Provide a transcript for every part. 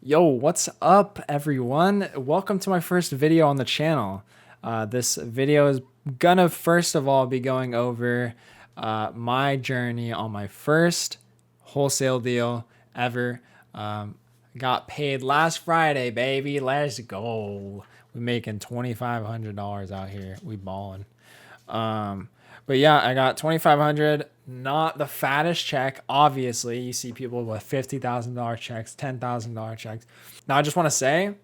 Yo, what's up everyone? Welcome to my first video on the channel. This video is gonna first of all be going over my journey on my first wholesale deal ever. Got paid last Friday, baby. Let's go. We making $2,500 out here. We balling. But yeah, I got 2,500. Not the fattest check. Obviously, you see people with $50,000 checks, $10,000 checks. Now, I just want to say,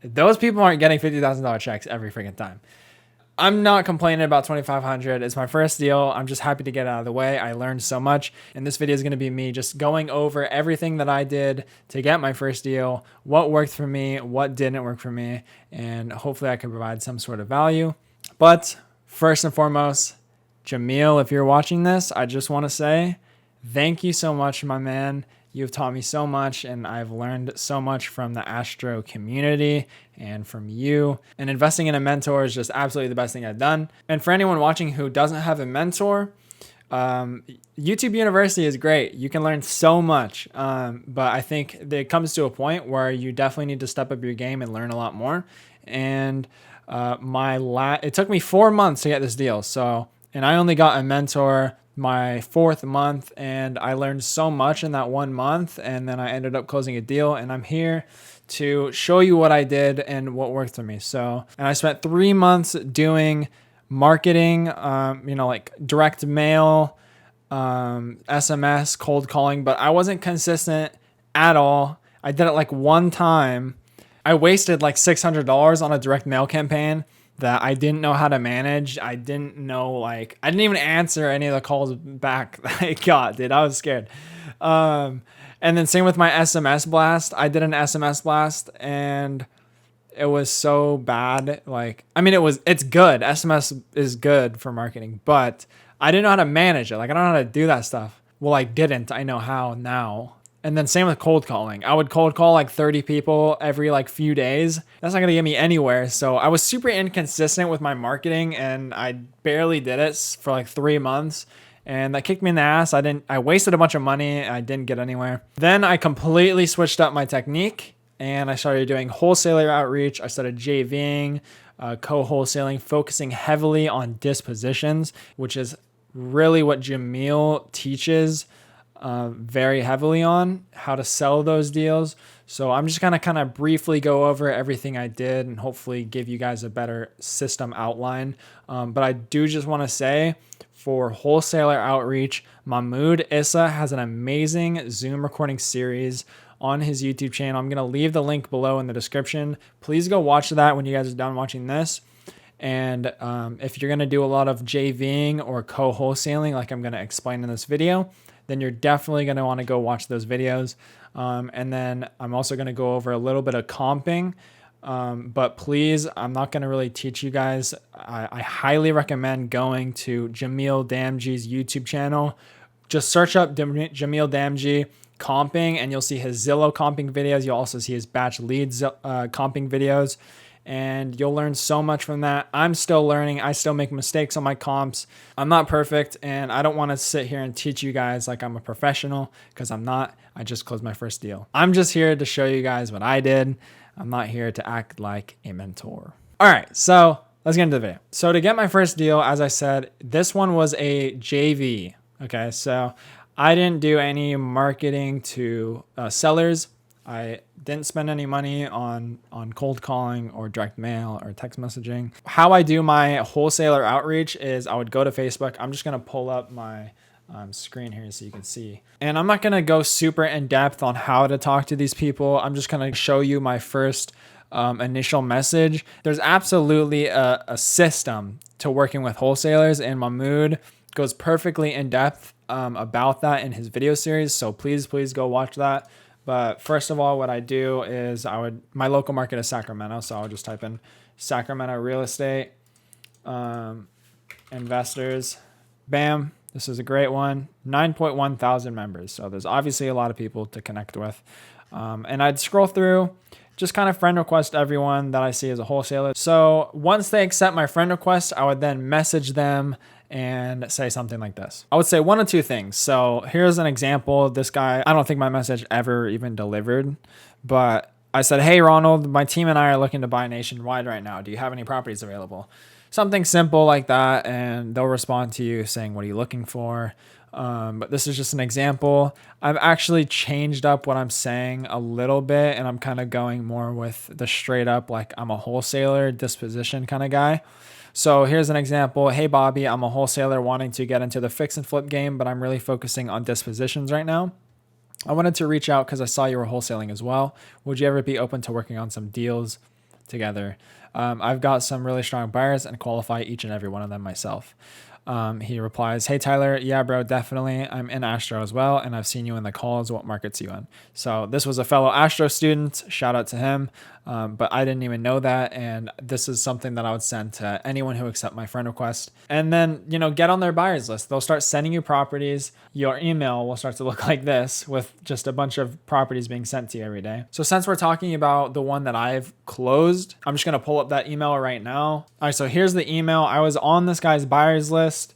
those people aren't getting $50,000 checks every freaking time. I'm not complaining about 2,500. It's my first deal. I'm just happy to get it out of the way. I learned so much. And this video is going to be me just going over everything that I did to get my first deal, what worked for me, what didn't work for me, and hopefully I can provide some sort of value. But first and foremost, Jamil, if you're watching this, I just want to say thank you so much, my man. You've taught me so much, and I've learned so much from the Astro community and from you. And investing in a mentor is just absolutely the best thing I've done. And for anyone watching who doesn't have a mentor, YouTube University is great. You can learn so much, but I think it comes to a point where you definitely need to step up your game and learn a lot more. And it took me 4 months to get this deal. And I only got a mentor my 4th month, and I learned so much in that 1 month, and then I ended up closing a deal, and I'm here to show you what I did and what worked for me. And I spent 3 months doing marketing, like direct mail, SMS, cold calling, but I wasn't consistent at all. I did it like one time. I wasted like $600 on a direct mail campaign that I didn't know how to manage. I didn't even answer any of the calls back that I got, dude. I was scared. And then same with my SMS blast. I did an SMS blast and it was so bad. It's good. SMS is good for marketing, but I didn't know how to manage it. I don't know how to do that stuff. Well, I didn't. I know how now. And then same with cold calling. I would cold call like 30 people every few days. That's not going to get me anywhere. So I was super inconsistent with my marketing, and I barely did it for like 3 months. And that kicked me in the ass. I wasted a bunch of money. I didn't get anywhere. Then I completely switched up my technique, and I started doing wholesaler outreach. I started JVing, co-wholesaling, focusing heavily on dispositions, which is really what Jamil teaches very heavily on, how to sell those deals. So I'm just gonna kind of briefly go over everything I did and hopefully give you guys a better system outline. But I do just want to say, for wholesaler outreach, Mahmoud Issa has an amazing Zoom recording series on his YouTube channel. I'm gonna leave the link below in the description. Please go watch that when you guys are done watching this. And if you're gonna do a lot of JVing or co-wholesaling, like I'm gonna explain in this video, then you're definitely going to want to go watch those videos. And then I'm also going to go over a little bit of comping. But please, I'm not going to really teach you guys. I highly recommend going to JAMIL DAMJI'S YouTube channel. Just search up JAMIL DAMJI comping, and you'll see his Zillow comping videos. You'll also see his batch leads comping videos. And you'll learn so much from that. I'm still learning. I still make mistakes on my comps. I'm not perfect, and I don't want to sit here and teach you guys like I'm a professional, because I'm not. I just closed my first deal. I'm just here to show you guys what I did. I'm not here to act like a mentor. All right, so let's get into the video. So to get my first deal, as I said, this one was a JV. Okay, so I didn't do any marketing to sellers. I didn't spend any money on cold calling or direct mail or text messaging. How I do my wholesaler outreach is I would go to Facebook. I'm just going to pull up my screen here so you can see. And I'm not going to go super in depth on how to talk to these people. I'm just going to show you my first initial message. There's absolutely a system to working with wholesalers, and Mahmoud goes perfectly in depth about that in his video series. So please go watch that. But first of all, what I do is my local market is Sacramento. So I'll just type in Sacramento real estate, investors, bam. This is a great one. 9.1 thousand members. So there's obviously a lot of people to connect with. And I'd scroll through, just kind of friend request everyone that I see as a wholesaler. So once they accept my friend request, I would then message them and say something like this. I would say one of two things. So here's an example. This guy, I don't think my message ever even delivered, but I said, hey, Ronald, my team and I are looking to buy nationwide right now. Do you have any properties available? Something simple like that. And they'll respond to you saying, what are you looking for? But this is just an example. I've actually changed up what I'm saying a little bit, and I'm kind of going more with the straight up, like I'm a wholesaler disposition kind of guy. So here's an example. Hey, Bobby, I'm a wholesaler wanting to get into the fix and flip game, but I'm really focusing on dispositions right now. I wanted to reach out because I saw you were wholesaling as well. Would you ever be open to working on some deals together? I've got some really strong buyers and qualify each and every one of them myself. He replies, hey, Tyler. Yeah, bro, definitely. I'm in Astro as well, and I've seen you in the calls. What markets you in? So this was a fellow Astro student. Shout out to him. But I didn't even know that. And this is something that I would send to anyone who accept my friend request. And then, get on their buyers list. They'll start sending you properties. Your email will start to look like this with just a bunch of properties being sent to you every day. So since we're talking about the one that I've closed, I'm just going to pull up that email right now. All right, so here's the email. I was on this guy's buyers list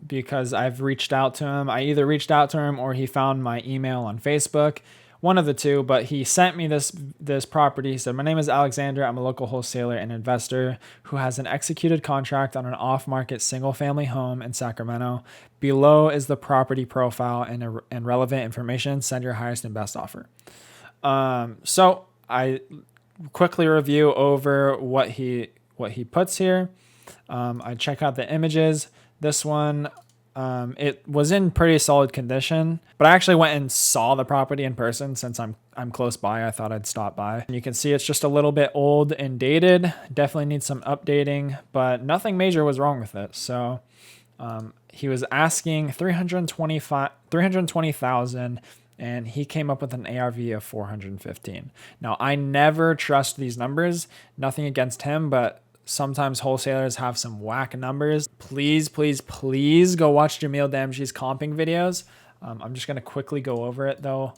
because I've reached out to him. I either reached out to him or he found my email on Facebook. One of the two, but he sent me this property. He said, my name is Alexander. I'm a local wholesaler and investor who has an executed contract on an off-market single-family home in Sacramento. Below is the property profile and relevant information. Send your highest and best offer. So I quickly review over what he puts here. I check out the images. This one, it was in pretty solid condition, but I actually went and saw the property in person since I'm close by. I thought I'd stop by. And you can see it's just a little bit old and dated. Definitely needs some updating, but nothing major was wrong with it. So he was asking $320,000, and he came up with an ARV of 415. Now I never trust these numbers. Nothing against him, but sometimes wholesalers have some whack numbers. Please, please, please go watch JAMIL DAMJI'S comping videos. I'm just going to quickly go over it though.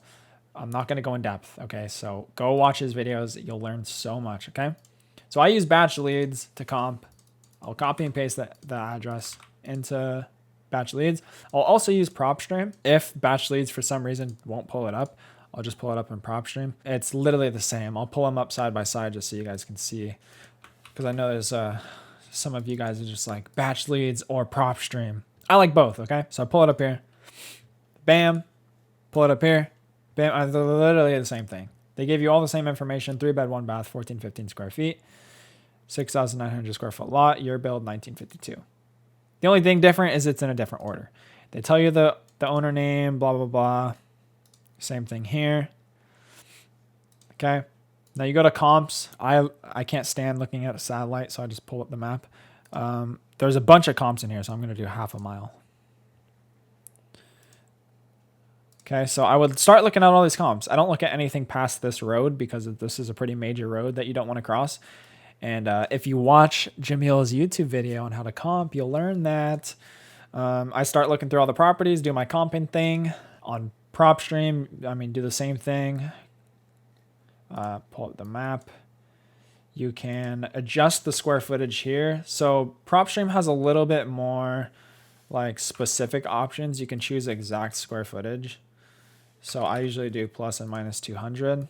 I'm not going to go in depth. Okay. So go watch his videos. You'll learn so much. Okay. So I use batch leads to comp. I'll copy and paste the address into batch leads. I'll also use PropStream. If batch leads for some reason won't pull it up, I'll just pull it up in PropStream. It's literally the same. I'll pull them up side by side just so you guys can see. Because I know there's some of you guys are just like batch leads or PropStream. I like both, okay? So I pull it up here. Bam. Pull it up here. Bam. They're literally the same thing. They give you all the same information. 3-bed, 1-bath, 1415 square feet. 6,900 square foot lot. Year build, 1952. The only thing different is it's in a different order. They tell you the owner name, blah, blah, blah. Same thing here. Okay. Now you go to comps. I can't stand looking at a satellite, so I just pull up the map. There's a bunch of comps in here, so I'm going to do half a mile. Okay, so I would start looking at all these comps. I don't look at anything past this road because this is a pretty major road that you don't want to cross. And if you watch JAMIL's YouTube video on how to comp, you'll learn that I start looking through all the properties, do my comping thing on PropStream. I mean, do the same thing. Pull up the map. You can adjust the square footage here. So PropStream has a little bit more like specific options. You can choose exact square footage. So I usually do plus and minus 200.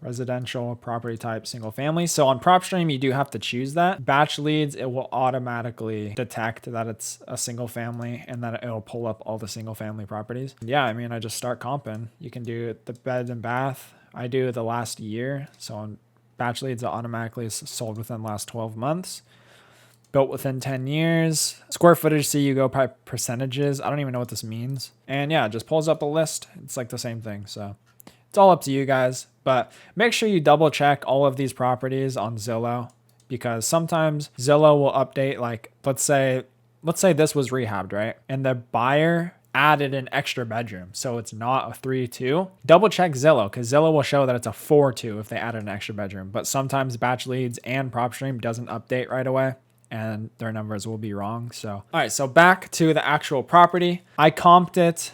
Residential, property type, single family. So on PropStream, you do have to choose that. Batch leads, it will automatically detect that it's a single family and that it'll pull up all the single family properties. Yeah, I mean, I just start comping. You can do the bed and bath. I do the last year. So on batch leads, it automatically is sold within the last 12 months. Built within 10 years. Square footage, see you go by percentages. I don't even know what this means. And yeah, it just pulls up a list. It's like the same thing. So it's all up to you guys. But make sure you double check all of these properties on Zillow, because sometimes Zillow will update, like, let's say this was rehabbed, right? And the buyer added an extra bedroom, so it's not a 3-2. Double check Zillow, because Zillow will show that it's a 4-2 if they added an extra bedroom. But sometimes batch leads and PropStream doesn't update right away, and their numbers will be wrong. So all right, so back to the actual property. I comped it,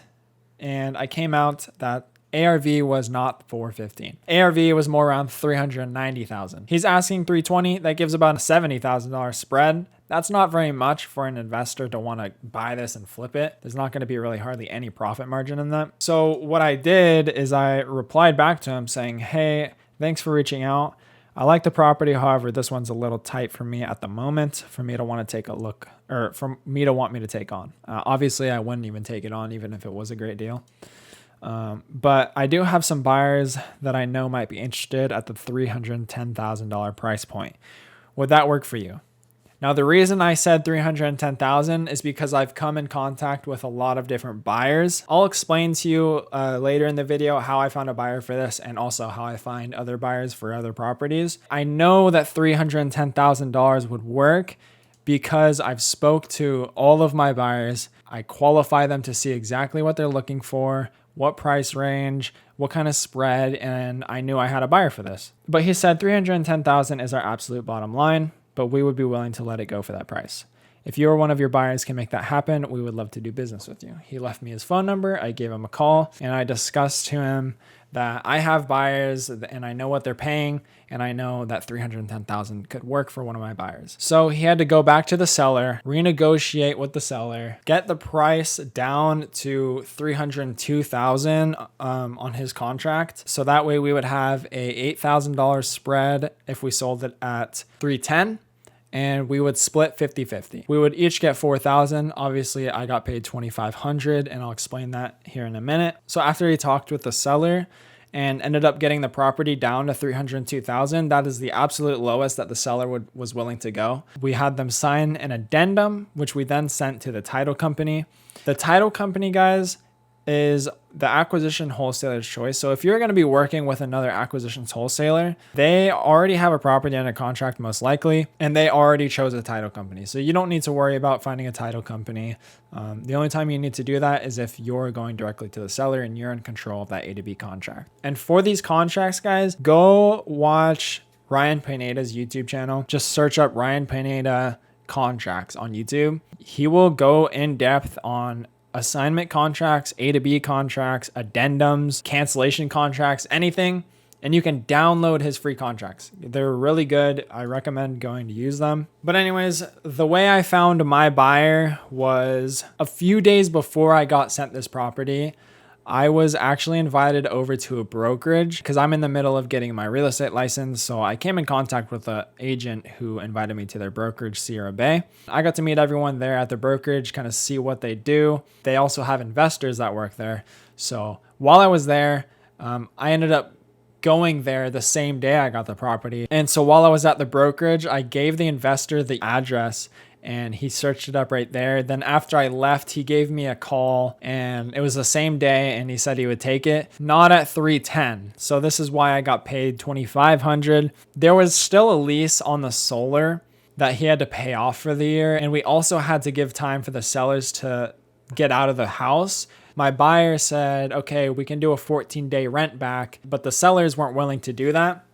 and I came out that ARV was not 415. ARV was more around 390,000. He's asking 320. That gives about a $70,000 spread. That's not very much for an investor to want to buy this and flip it. There's not going to be really hardly any profit margin in that. So what I did is I replied back to him saying, hey, thanks for reaching out. I like the property. However, this one's a little tight for me at the moment for me to want to take a look, or for me to want me to take on. Obviously, I wouldn't even take it on even if it was a great deal. But I do have some buyers that I know might be interested at the $310,000 price point. Would that work for you? Now, the reason I said $310,000 is because I've come in contact with a lot of different buyers. I'll explain to you later in the video how I found a buyer for this and also how I find other buyers for other properties. I know that $310,000 would work because I've spoke to all of my buyers. I qualify them to see exactly what they're looking for, what price range, what kind of spread, and I knew I had a buyer for this. But he said $310,000 is our absolute bottom line, but we would be willing to let it go for that price. If you or one of your buyers can make that happen, we would love to do business with you. He left me his phone number. I gave him a call and I discussed to him that I have buyers and I know what they're paying and I know that $310,000 could work for one of my buyers. So he had to go back to the seller, renegotiate with the seller, get the price down to $302,000 on his contract. So that way we would have a $8,000 spread if we sold it at $310,000. And we would split 50-50. We would each get $4,000. Obviously, I got paid $2,500, and I'll explain that here in a minute. So after he talked with the seller and ended up getting the property down to $302,000, that is the absolute lowest that the seller was willing to go. We had them sign an addendum, which we then sent to the title company. The title company, guys, is the acquisition wholesaler's choice. So if you're going to be working with another acquisitions wholesaler, they already have a property under contract most likely, and they already chose a title company. So you don't need to worry about finding a title company. The only time you need to do that is if you're going directly to the seller and you're in control of that A to B contract. And for these contracts, guys, go watch Ryan Pineda's YouTube channel. Just search up Ryan Pineda contracts on YouTube. He will go in depth on assignment contracts, A to B contracts, addendums, cancellation contracts, anything. And you can download his free contracts. They're really good. I recommend going to use them. But anyways, the way I found my buyer was a few days before I got sent this property. I was actually invited over to a brokerage because I'm in the middle of getting my real estate license. So I came in contact with an agent who invited me to their brokerage, Sierra Bay. I got to meet everyone there at the brokerage, kind of see what they do. They also have investors that work there. So while I was there, I ended up going there the same day I got the property. And so while I was at the brokerage, I gave the investor the address and he searched it up right there. Then after I left, he gave me a call and it was the same day and he said he would take it, not at $310,000. So this is why I got paid $2,500. There was still a lease on the solar that he had to pay off for the year. And we also had to give time for the sellers to get out of the house. My buyer said, okay, we can do a 14-day rent back, but the sellers weren't willing to do that.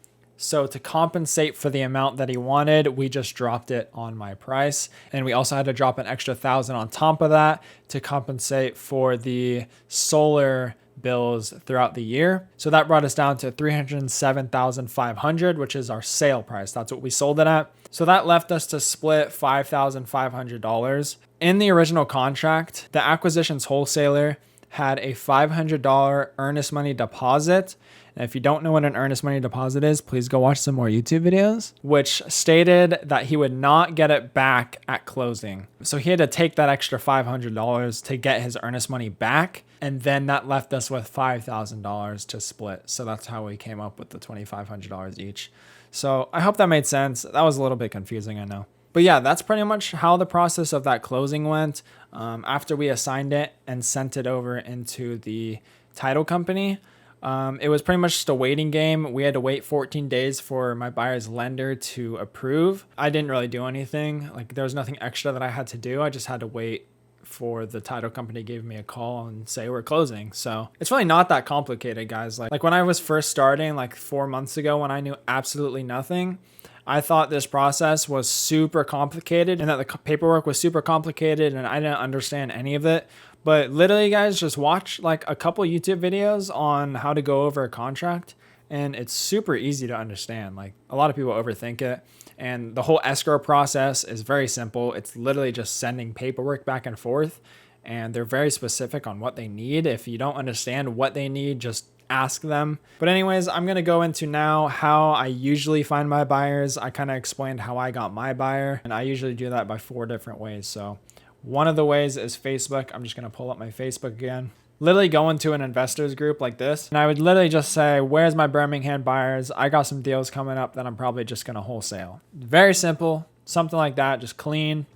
So to compensate for the amount that he wanted, we just dropped it on my price. And we also had to drop an extra $1,000 on top of that to compensate for the solar bills throughout the year. So that brought us down to $307,500, which is our sale price. That's what we sold it at. So that left us to split $5,500. In the original contract, the acquisitions wholesaler had a $500 earnest money deposit. And if you don't know what an earnest money deposit is, please go watch some more YouTube videos, which stated that he would not get it back at closing. So he had to take that extra $500 to get his earnest money back. And then that left us with $5,000 to split. So that's how we came up with the $2,500 each. So I hope that made sense. That was a little bit confusing, I know. But yeah, that's pretty much how the process of that closing went. After we assigned it and sent it over into the title company, it was pretty much just a waiting game. We had to wait 14 days for my buyer's lender to approve. I didn't really do anything. Like there was nothing extra that I had to do. I just had to wait for the title company to give me a call and say we're closing. So it's really not that complicated, guys. Like when I was first starting like 4 months ago when I knew absolutely nothing, I thought this process was super complicated and that the paperwork was super complicated and I didn't understand any of it. But literally, guys, just watch like a couple YouTube videos on how to go over a contract and it's super easy to understand. Like, a lot of people overthink it, and the whole escrow process is very simple. It's literally just sending paperwork back and forth, and they're very specific on what they need. If you don't understand what they need, just ask them. But anyways, I'm going to go into now how I usually find my buyers. I kind of explained how I got my buyer, and I usually do that by 4 different ways. So one of the ways is Facebook. I'm just going to pull up my Facebook again. Literally go into an investors group like this, and I would literally just say, where's my Birmingham buyers? I got some deals coming up that I'm probably just going to wholesale. Very simple, something like that, just clean.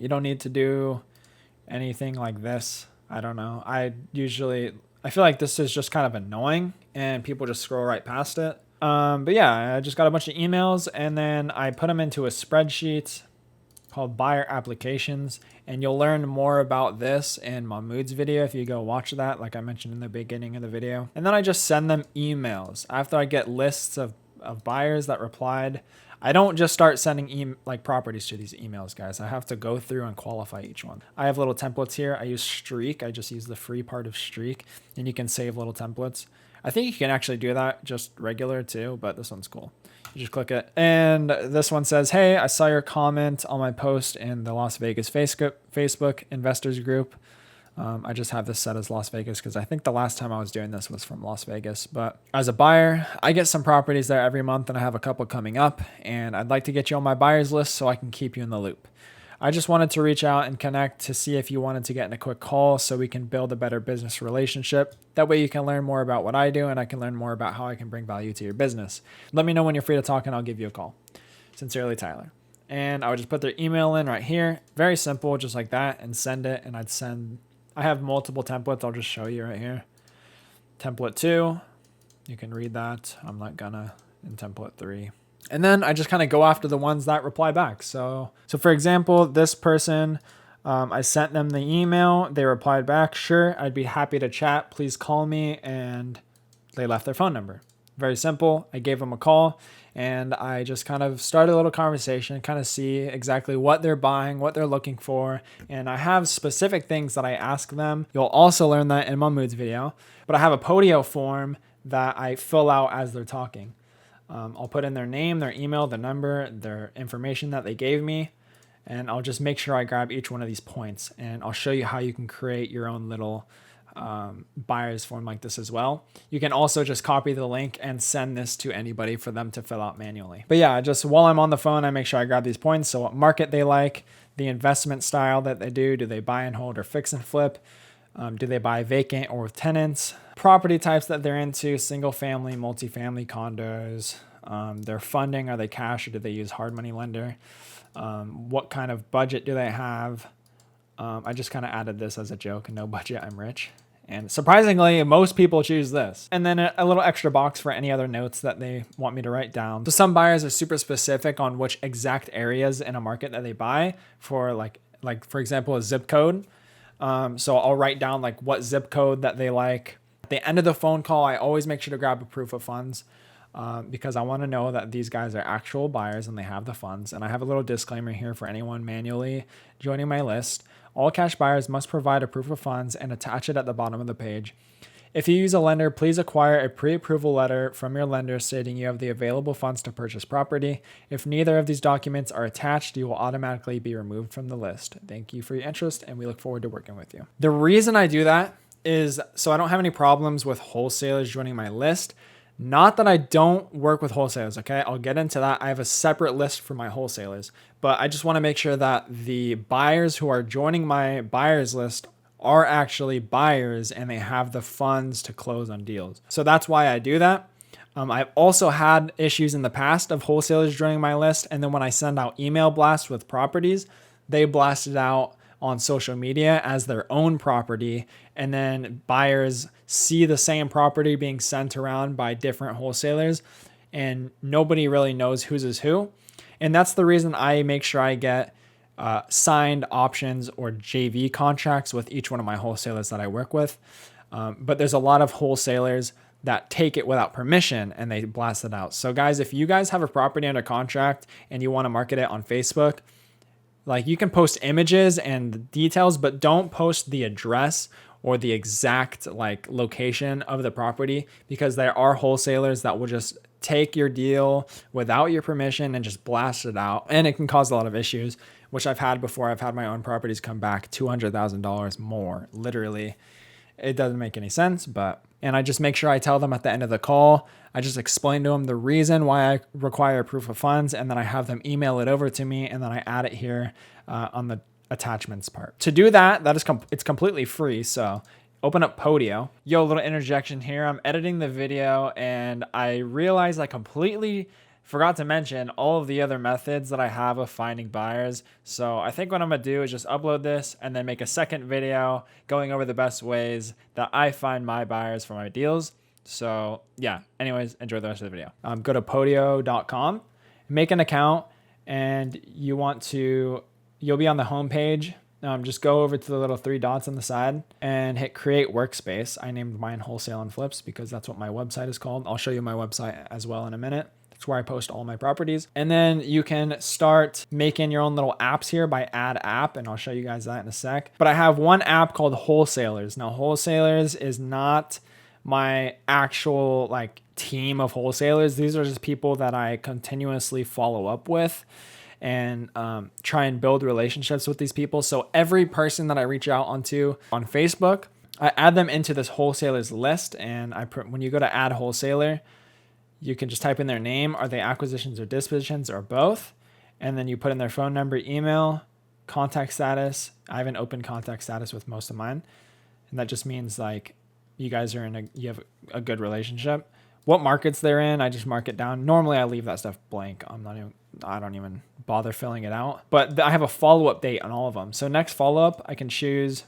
You don't need to do anything like this. I don't know. I feel like this is just kind of annoying and people just scroll right past it. But yeah, I just got a bunch of emails, and then I put them into a spreadsheet called buyer applications, and you'll learn more about this in Mahmoud's video if you go watch that, like I mentioned in the beginning of the video. And then I just send them emails after I get lists of buyers that replied. I don't just start sending properties to these emails, guys. I have to go through and qualify each one. I have little templates here. I use Streak. I just use the free part of Streak, and you can save little templates. I think you can actually do that just regular too, but this one's cool. You just click it. And this one says, hey, I saw your comment on my post in the Las Vegas Facebook investors group. I just have this set as Las Vegas because I think the last time I was doing this was from Las Vegas. But as a buyer, I get some properties there every month, and I have a couple coming up, and I'd like to get you on my buyers list so I can keep you in the loop. I just wanted to reach out and connect to see if you wanted to get in a quick call so we can build a better business relationship. That way you can learn more about what I do, and I can learn more about how I can bring value to your business. Let me know when you're free to talk, and I'll give you a call. Sincerely, Tyler. And I would just put their email in right here. Very simple, just like that, and send it. And I have multiple templates. I'll just show you right here. Template 2, you can read that. I'm not gonna. In template 3. And then I just kind of go after the ones that reply back. So for example, this person, I sent them the email. They replied back, sure, I'd be happy to chat. Please call me. And they left their phone number. Very simple. I gave them a call, and I just kind of started a little conversation, kind of see exactly what they're buying, what they're looking for. And I have specific things that I ask them. You'll also learn that in Mahmoud's video. But I have a Podio form that I fill out as they're talking. I'll put in their name, their email, their number, their information that they gave me, and I'll just make sure I grab each one of these points, and I'll show you how you can create your own little buyer's form like this as well. You can also just copy the link and send this to anybody for them to fill out manually. But yeah, just while I'm on the phone, I make sure I grab these points. So what market they like, the investment style that they do they buy and hold or fix and flip? Do they buy vacant or with tenants? Property types that they're into, single family, multifamily, condos. Their funding, are they cash or do they use hard money lender? What kind of budget do they have? I just kind of added this as a joke. No budget, I'm rich. And surprisingly, most people choose this. And then a little extra box for any other notes that they want me to write down. So some buyers are super specific on which exact areas in a market that they buy for, like for example, a zip code. So I'll write down like what zip code that they like. At the end of the phone call, I always make sure to grab a proof of funds because I want to know that these guys are actual buyers and they have the funds. And I have a little disclaimer here for anyone manually joining my list. All cash buyers must provide a proof of funds and attach it at the bottom of the page. If you use a lender, please acquire a pre-approval letter from your lender stating you have the available funds to purchase property. If neither of these documents are attached, you will automatically be removed from the list. Thank you for your interest, and we look forward to working with you. The reason I do that is so I don't have any problems with wholesalers joining my list. Not that I don't work with wholesalers, okay? I'll get into that. I have a separate list for my wholesalers, but I just want to make sure that the buyers who are joining my buyers list are actually buyers and they have the funds to close on deals. So that's why I do that. I've also had issues in the past of wholesalers joining my list, and then when I send out email blasts with properties, they blast it out on social media as their own property, and then buyers see the same property being sent around by different wholesalers, and nobody really knows whose is who. And that's the reason I make sure I get signed options or JV contracts with each one of my wholesalers that I work with. But there's a lot of wholesalers that take it without permission and they blast it out. So guys, if you guys have a property under contract and you want to market it on Facebook, like you can post images and details, but don't post the address or the exact like location of the property, because there are wholesalers that will just take your deal without your permission and just blast it out. And it can cause a lot of issues, which I've had before. I've had my own properties come back $200,000 more, literally. It doesn't make any sense, and I just make sure I tell them at the end of the call, I just explain to them the reason why I require proof of funds, and then I have them email it over to me, and then I add it here on the attachments part. To do that, it's completely free. So open up Podio. Yo, a little interjection here. I'm editing the video and I realized I completely forgot to mention all of the other methods that I have of finding buyers. So I think what I'm gonna do is just upload this and then make a second video going over the best ways that I find my buyers for my deals. So yeah, anyways, enjoy the rest of the video. Go to podio.com, make an account, and you'll be on the home page. Just go over to the little 3 dots on the side and hit create workspace. I named mine Wholesale and Flips because that's what my website is called. I'll show you my website as well in a minute. It's where I post all my properties. And then you can start making your own little apps here by add app, and I'll show you guys that in a sec. But I have one app called Wholesalers. Now, Wholesalers is not my actual like team of wholesalers. These are just people that I continuously follow up with and try and build relationships with these people. So every person that I reach out onto on Facebook, I add them into this wholesalers list. And when you go to add wholesaler, you can just type in their name. Are they acquisitions or dispositions or both? And then you put in their phone number, email, contact status. I have an open contact status with most of mine. And that just means like you guys are you have a good relationship. What markets they're in, I just mark it down. Normally I leave that stuff blank. I don't even bother filling it out. But I have a follow-up date on all of them. So next follow-up, I can choose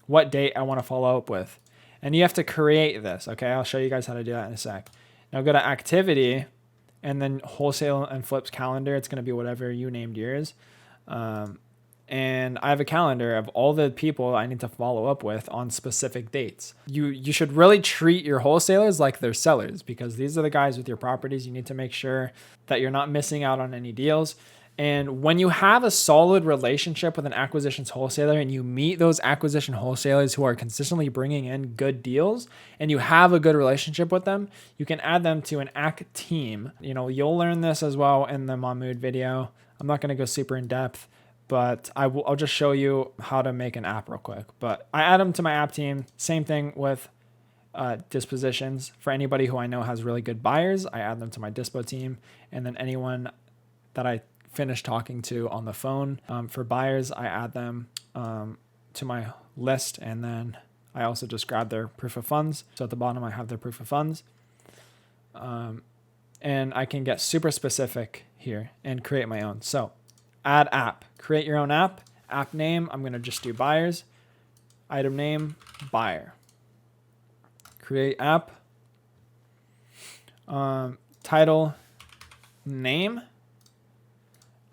what date I want to follow up with. And you have to create this, okay? I'll show you guys how to do that in a sec. Now go to activity and then wholesale and flips calendar. It's going to be whatever you named yours. And I have a calendar of all the people I need to follow up with on specific dates. You should really treat your wholesalers like they're sellers, because these are the guys with your properties. You need to make sure that you're not missing out on any deals. And when you have a solid relationship with an acquisitions wholesaler and you meet those acquisition wholesalers who are consistently bringing in good deals and you have a good relationship with them, you can add them to an ACK team. You'll learn this as well in the Mahmoud video. I'm not going to go super in depth, but I'll just show you how to make an app real quick. But I add them to my app team. Same thing with dispositions. For anybody who I know has really good buyers, I add them to my dispo team. And then anyone that I finish talking to on the phone for buyers, I add them to my list. And then I also just grab their proof of funds. So at the bottom, I have their proof of funds. And I can get super specific here and create my own. So add app, create your own app. App name, I'm going to just do buyers. Item name, buyer. Create app. Title, name.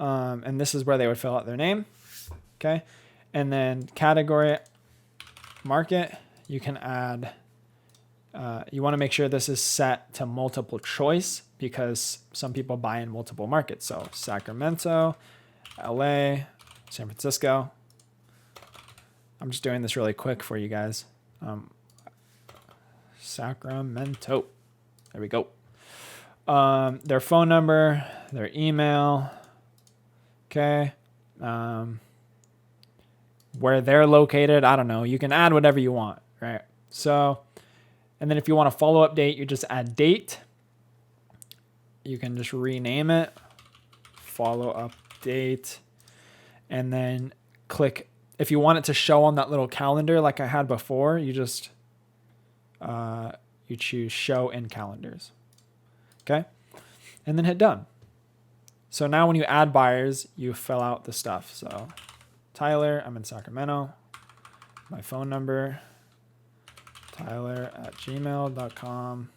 And this is where they would fill out their name. Okay. And then category, market, you can add, you want to make sure this is set to multiple choice because some people buy in multiple markets. So Sacramento, LA, San Francisco. I'm just doing this really quick for you guys. Sacramento. There we go. Their phone number, their email. Okay. Where they're located, I don't know. You can add whatever you want, right? So, and then if you want a follow-up date, you just add date. You can just rename it, follow-up date, and then click. If you want it to show on that little calendar like I had before, you just you choose show in calendars. Okay. And then hit done. So now when you add buyers, you fill out the stuff. So Tyler, I'm in Sacramento. My phone number, tyler@gmail.com.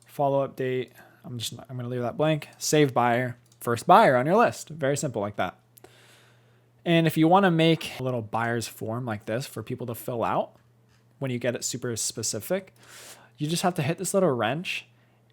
Follow-up date, I'm going to leave that blank. Save buyer, first buyer on your list. Very simple like that. And if you want to make a little buyer's form like this for people to fill out when you get it super specific, you just have to hit this little wrench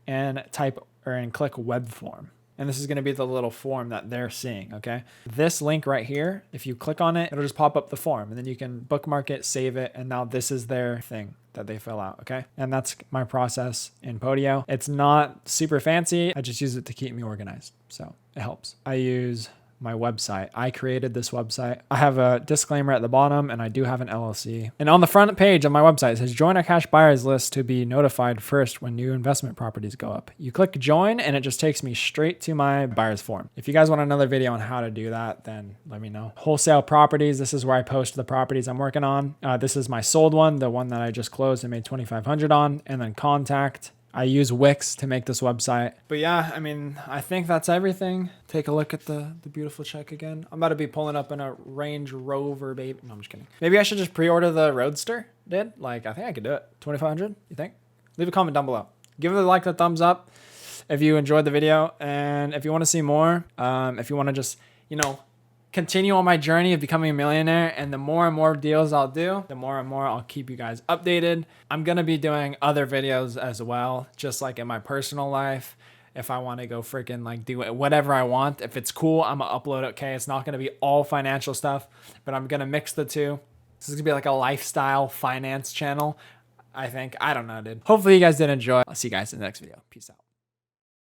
and type and click web form. And this is going to be the little form that they're seeing, okay? This link right here, if you click on it, it'll just pop up the form and then you can bookmark it, save it, and now this is their thing that they fill out, okay? And that's my process in Podio. It's not super fancy. I just use it to keep me organized, so it helps. I use my website. I created this website. I have a disclaimer at the bottom and I do have an LLC. And on the front page of my website, it says join our cash buyers list to be notified first when new investment properties go up. You click join and it just takes me straight to my buyer's form. If you guys want another video on how to do that, then let me know. Wholesale properties. This is where I post the properties I'm working on. This is my sold one, the one that I just closed and made $2,500 on. And then contact. I use Wix to make this website. But yeah, I mean, I think that's everything. Take a look at the beautiful check again. I'm about to be pulling up in a Range Rover, baby. No, I'm just kidding. Maybe I should just pre-order the Roadster, dude. Like, I think I could do it. 2,500, you think? Leave a comment down below. Give it a like, a thumbs up if you enjoyed the video. And if you want to see more, if you want to just, you know, continue on my journey of becoming a millionaire, and the more and more deals I'll do, the more and more I'll keep you guys updated. I'm going to be doing other videos as well, just like in my personal life. If I want to go freaking like do whatever I want, if it's cool, I'm going to upload it. Okay. It's not going to be all financial stuff, but I'm going to mix the two. This is going to be like a lifestyle finance channel, I think. I don't know, dude. Hopefully you guys did enjoy. I'll see you guys in the next video. Peace out.